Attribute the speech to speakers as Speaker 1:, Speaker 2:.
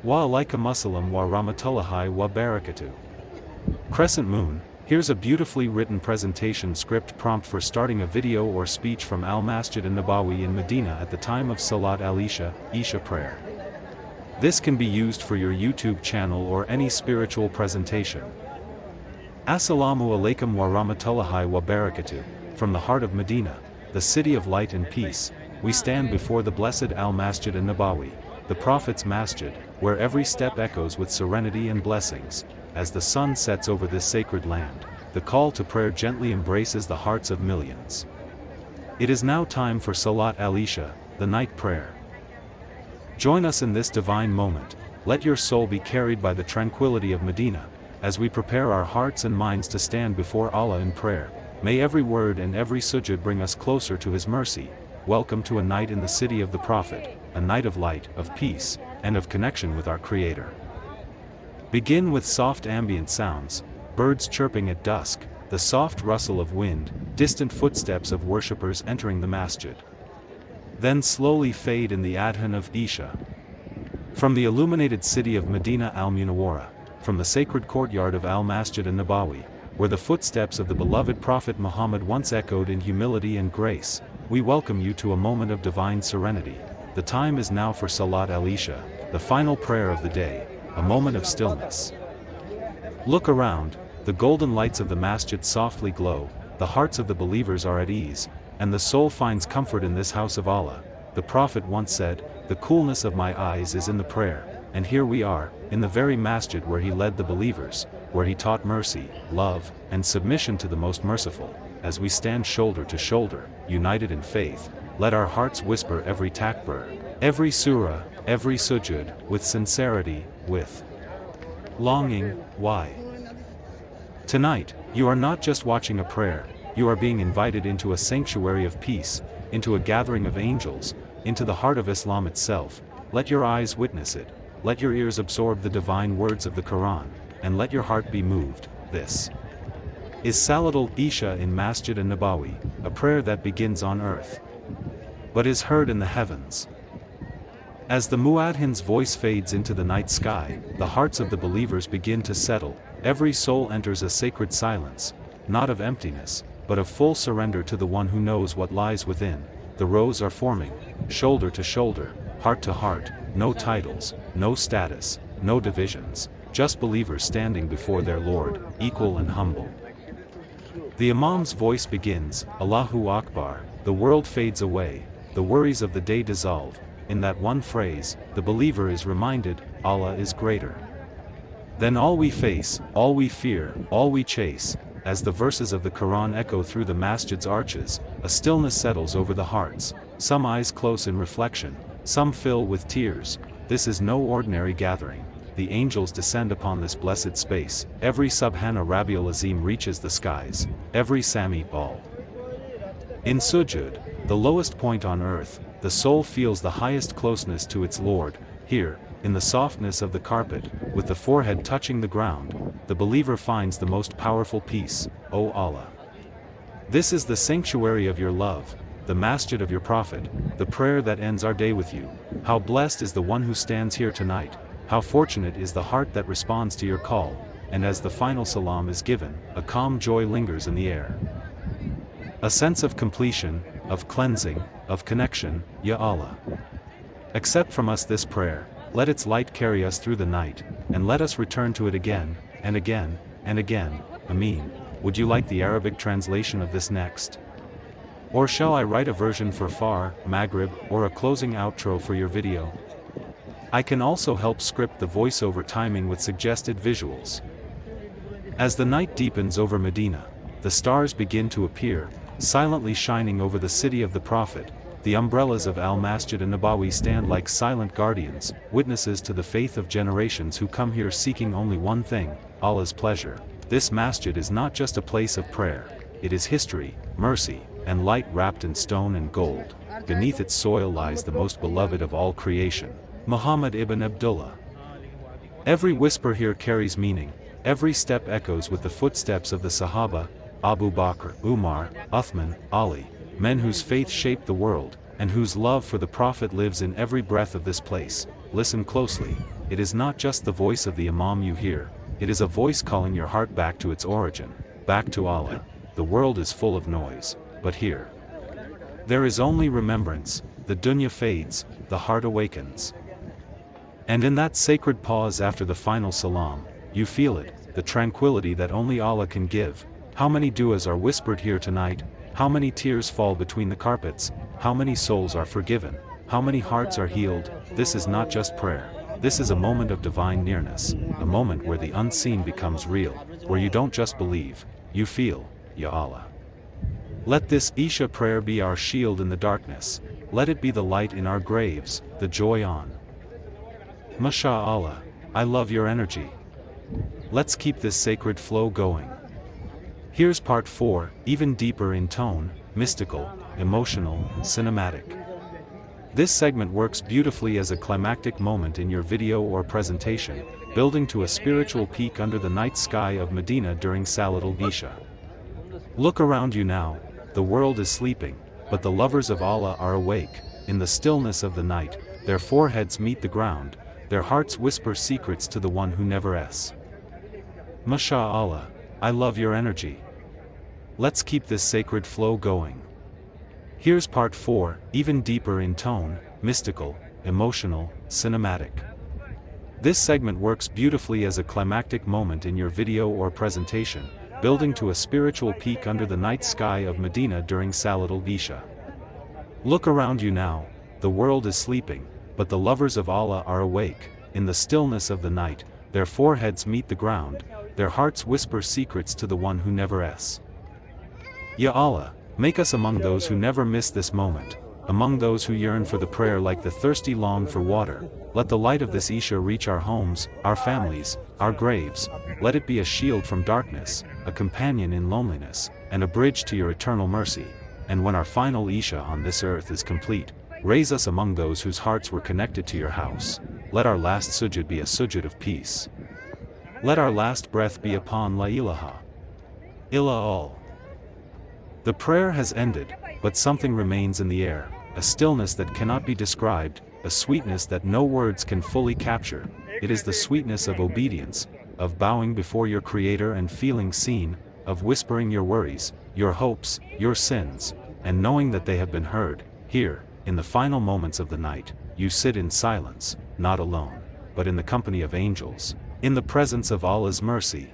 Speaker 1: Wa alaikum assalam wa rahmatullahi wa barakatuh. Crescent moon, here's a beautifully written presentation script prompt for starting a video or speech from Al-Masjid An-Nabawi in Medina at the time of Salat al Isha, Isha prayer. This can be used for your YouTube channel or any spiritual presentation. Assalamu alaikum wa rahmatullahi wa barakatuh. From the heart of Medina, the city of light and peace, we stand before the blessed Al-Masjid An-Nabawi, the Prophet's Masjid, where every step echoes with serenity and blessings. As the sun sets over this sacred land, the call to prayer gently embraces the hearts of millions. It is now time for Salat al Isha, the night prayer. Join us in this divine moment. Let your soul be carried by the tranquility of Medina, as we prepare our hearts and minds to stand before Allah in prayer. May every word and every sujud bring us closer to His mercy. Welcome to a night in the city of the Prophet, a night of light, of peace, and of connection with our Creator. Begin with soft ambient sounds, birds chirping at dusk, the soft rustle of wind, distant footsteps of worshippers entering the masjid. Then slowly fade in the adhan of Esha. From the illuminated city of Medina al-Munawwara, from the sacred courtyard of Al-Masjid An-Nabawi, where the footsteps of the beloved Prophet Muhammad once echoed in humility and grace, we welcome you to a moment of divine serenity. The time is now for Salat al Isha, the final prayer of the day, a moment of stillness. Look around, the golden lights of the masjid softly glow, the hearts of the believers are at ease, and the soul finds comfort in this house of Allah. The Prophet once said, "The coolness of my eyes is in the prayer," and here we are, in the very masjid where he led the believers, where he taught mercy, love, and submission to the most merciful. As we stand shoulder to shoulder, united in faith, let our hearts whisper every takbir, every surah, every sujud, with sincerity, with longing. Why? Tonight, you are not just watching a prayer, you are being invited into a sanctuary of peace, into a gathering of angels, into the heart of Islam itself. Let your eyes witness it, let your ears absorb the divine words of the Quran, and let your heart be moved. This is Salat al Isha in Masjid An-Nabawi, a prayer that begins on earth, but is heard in the heavens. As the muadhin's voice fades into the night sky, the hearts of the believers begin to settle. Every soul enters a sacred silence, not of emptiness, but of full surrender to the one who knows what lies within. The rows are forming, shoulder to shoulder, heart to heart, no titles, no status, no divisions, just believers standing before their Lord, equal and humble. The Imam's voice begins, Allahu Akbar, the world fades away, the worries of the day dissolve. In that one phrase, the believer is reminded, Allah is greater than all we face, all we fear, all we chase. As the verses of the Quran echo through the masjid's arches, a stillness settles over the hearts, some eyes close in reflection, some fill with tears. This is no ordinary gathering. The angels descend upon this blessed space, every Subhana Rabbil Azim reaches the skies, every Sami Bal. In sujud, the lowest point on earth, the soul feels the highest closeness to its Lord. Here, in the softness of the carpet, with the forehead touching the ground, the believer finds the most powerful peace. O Allah! This is the sanctuary of your love, the masjid of your Prophet, the prayer that ends our day with you. How blessed is the one who stands here tonight, how fortunate is the heart that responds to your call, and as the final salam is given, a calm joy lingers in the air. A sense of completion, of cleansing, of connection. Ya Allah, accept from us this prayer, let its light carry us through the night, and let us return to it again, and again, and again. Ameen. Would you like the Arabic translation of this next? Or shall I write a version for Far, Maghrib, or a closing outro for your video? I can also help script the voiceover timing with suggested visuals. As the night deepens over Medina, the stars begin to appear, silently shining over the city of the Prophet. The umbrellas of Al-Masjid An-Nabawi stand like silent guardians, witnesses to the faith of generations who come here seeking only one thing, Allah's pleasure. This masjid is not just a place of prayer, it is history, mercy, and light wrapped in stone and gold. Beneath its soil lies the most beloved of all creation, Muhammad ibn Abdullah. Every whisper here carries meaning, every step echoes with the footsteps of the Sahaba, Abu Bakr, Umar, Uthman, Ali, men whose faith shaped the world, and whose love for the Prophet lives in every breath of this place. Listen closely, it is not just the voice of the Imam you hear, it is a voice calling your heart back to its origin, back to Allah. The world is full of noise, but here there is only remembrance. The dunya fades, the heart awakens. And in that sacred pause after the final salam, you feel it, the tranquility that only Allah can give. How many du'as are whispered here tonight, how many tears fall between the carpets, how many souls are forgiven, how many hearts are healed. This is not just prayer, this is a moment of divine nearness, a moment where the unseen becomes real, where you don't just believe, you feel, Ya Allah. Let this Isha prayer be our shield in the darkness, let it be the light in our graves, the joy on. MashaAllah, I love your energy. Let's keep this sacred flow going. Here's part 4, even deeper in tone, mystical, emotional, cinematic. This segment works beautifully as a climactic moment in your video or presentation, building to a spiritual peak under the night sky of Medina during Salat al Isha. Look around you now, the world is sleeping, but the lovers of Allah are awake. In the stillness of the night, their foreheads meet the ground, their hearts whisper secrets to the one who never ends. MashaAllah, I love your energy. Let's keep this sacred flow going. Here's part 4, even deeper in tone, mystical, emotional, cinematic. This segment works beautifully as a climactic moment in your video or presentation, building to a spiritual peak under the night sky of Medina during Salat al Isha. Look around you now, the world is sleeping, but the lovers of Allah are awake. In the stillness of the night, their foreheads meet the ground, their hearts whisper secrets to the one who never ends. Ya Allah, make us among those who never miss this moment, among those who yearn for the prayer like the thirsty long for water. Let the light of this Isha reach our homes, our families, our graves. Let it be a shield from darkness, a companion in loneliness, and a bridge to your eternal mercy. And when our final Isha on this earth is complete, raise us among those whose hearts were connected to your house. Let our last sujud be a sujud of peace. Let our last breath be upon La ilaha illallah. The prayer has ended, but something remains in the air, a stillness that cannot be described, a sweetness that no words can fully capture. It is the sweetness of obedience, of bowing before your Creator and feeling seen, of whispering your worries, your hopes, your sins, and knowing that they have been heard. Here, in the final moments of the night, you sit in silence, not alone, but in the company of angels, in the presence of Allah's mercy.